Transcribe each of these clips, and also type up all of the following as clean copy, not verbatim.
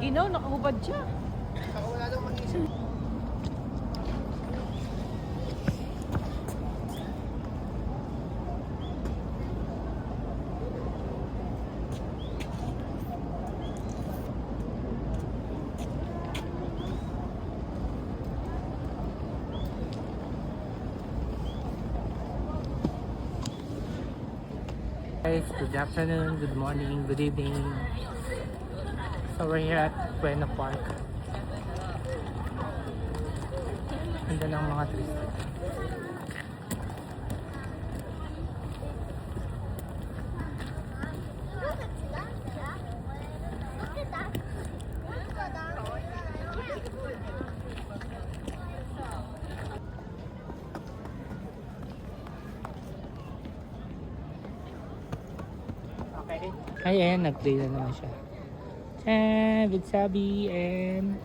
Ginaw, nakahubad siya. Ako wala nang mag-isip. Guys, good afternoon, good morning, good evening. So we're here at Bueno Park. Ganda ng mga trees. Ay, ayan, nag-play na naman siya. With Sabi and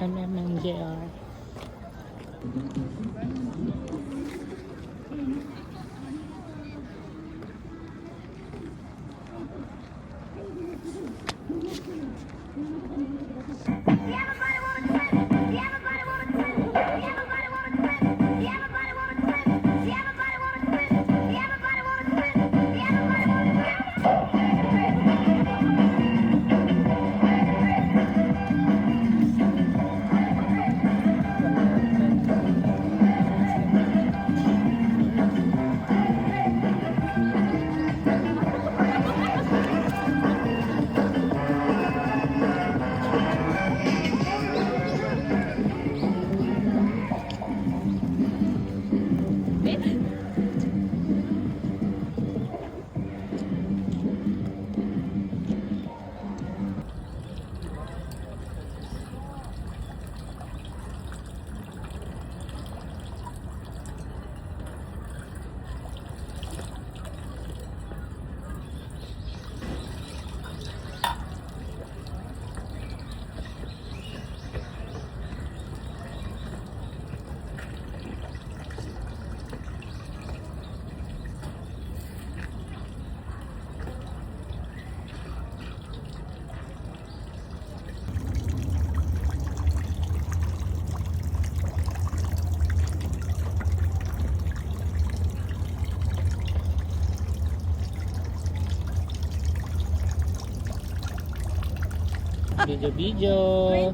MMNJR. Video.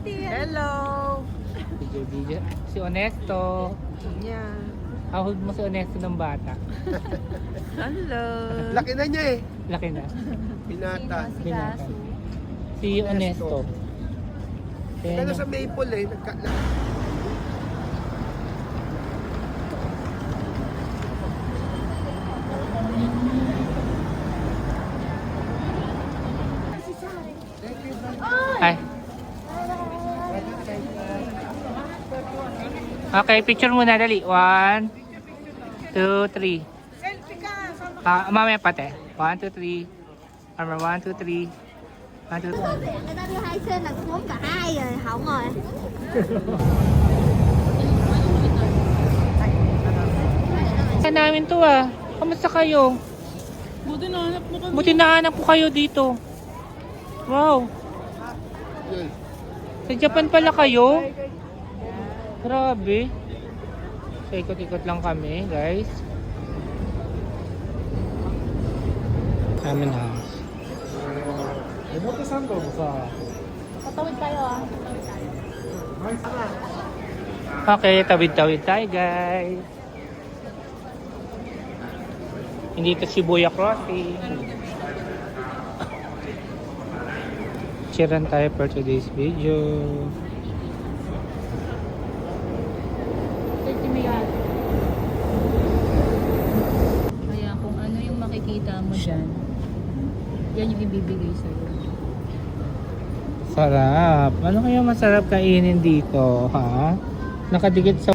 Hello! Video. Si Honesto. Yeah. Hahod mo si Honesto ng bata. Hello! Laki na niya eh. Laki na. Binata. Binata. Si Honesto. Kaya sa Maple eh. Hi. Okay, picture muna dali. 1, 2, 3. Mamaya pate. 1, 2, 3. Armor 1, 2, 3. 1, 2, 3. Người ta đi hai xe là cuốn cả hai rồi, không rồi. Sa namin to ah. Kamusta kayo? Buti nahanap ko kayo dito. Wow. Sa Japan pala kayo? Grabe. So ikot-ikot lang kami, guys. Amin house. Patawid tayo ah. Okay, tawid-tawid tayo, guys. Hindi ito Shibuya Crossing. Chiran tayo for today's video. Kaya kung ano yung makikita mo dyan, yan yung ibibigay sa'yo. Sarap. Ano kaya masarap kainin dito, ha? Nakadikit sa...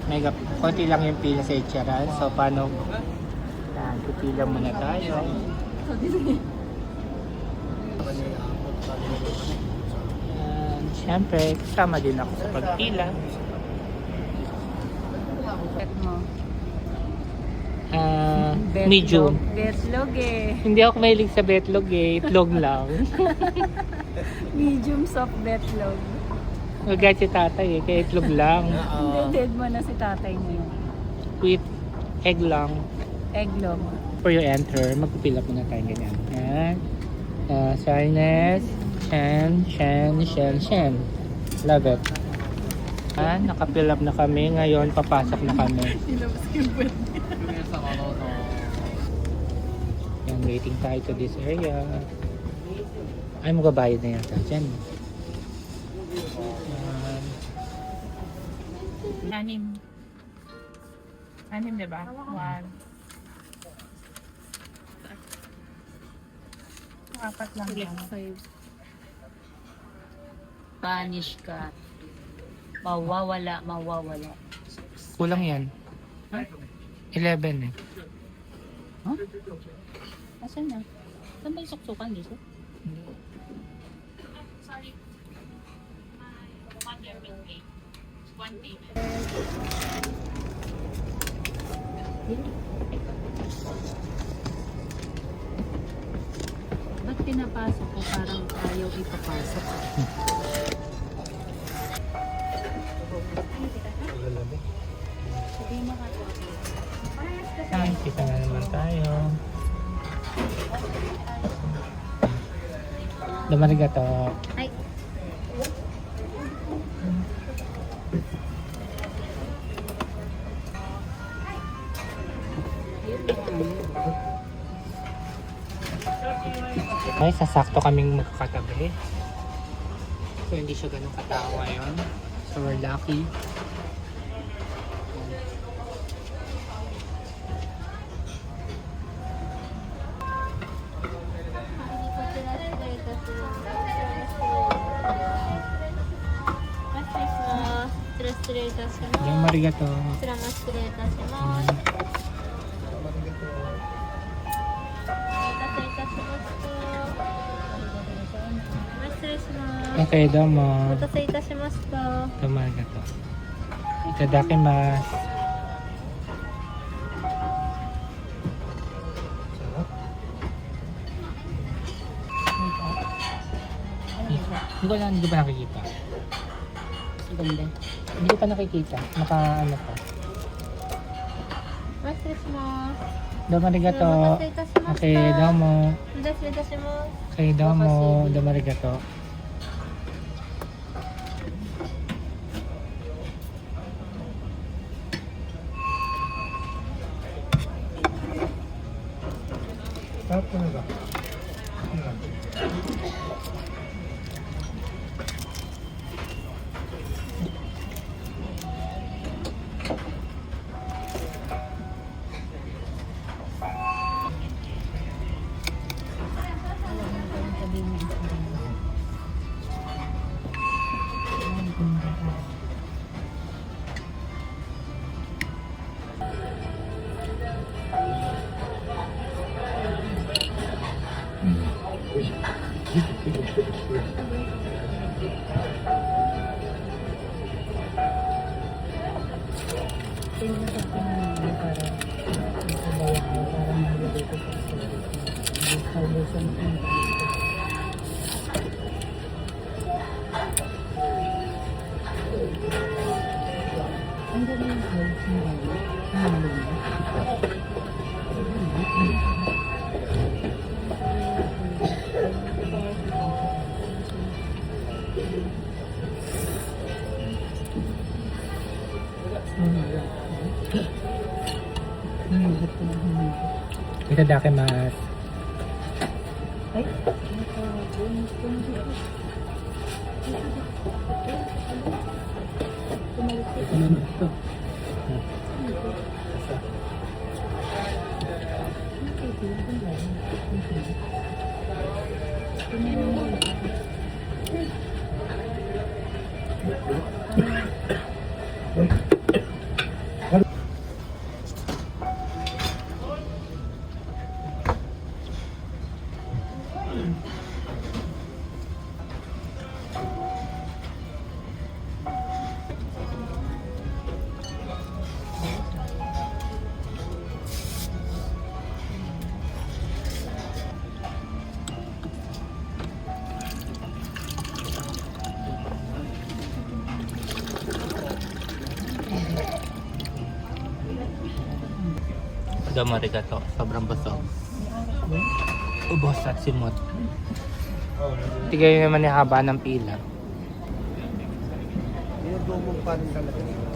Mega, konti lang yung pila sa Echaran. So, paano? Yan, pipila muna tayo. Yan, syempre, kasama din ako sa pagpila. Bet mo. Medium. Betlog eh. Hindi ako mahilig sa betlog eh. Itlog lang. Medium soft betlog. Agad si tatay eh. Kaya itlog lang. Hindi, dead mo na si tatay mo yun. With egg lang. Egglog. For you enter, magpipila muna tayo ganyan. Yan. Shyness. Shen. Love it. Yan, nakapill up na kami. Ngayon, papasok na kami. Yan, waiting tayo to this area. Ay, magabayad na yata dyan. Yan. Anim, diba? 1. Apat lang yan. Punish ka. Mawawala. Kulang yan. 11 eh. Huh? Asan na? Saan ba yung suksukan dito? Ba't pinapasok ko parang ayaw ipapasok? Ay, kita na naman tayo. Dumarigato. Ay. Ay, sasakto kaming magkakatabi. So, hindi siya ganun katao ngayon. So, we're lucky. Yung marigato. Okay, domo. Dumarigato. Itadakimasu. Hindi ko pa nakikita. Ganda. Hindi ko pa nakikita. Naka ano pa. Domo arigato. Okay, domo. Okay, domo. Domo arigato. Itadakimasu. daw marigato. Sobrang busog. Ubos at simot. Tigay naman yung haba ng pila. Yung dumong pa rin talaga.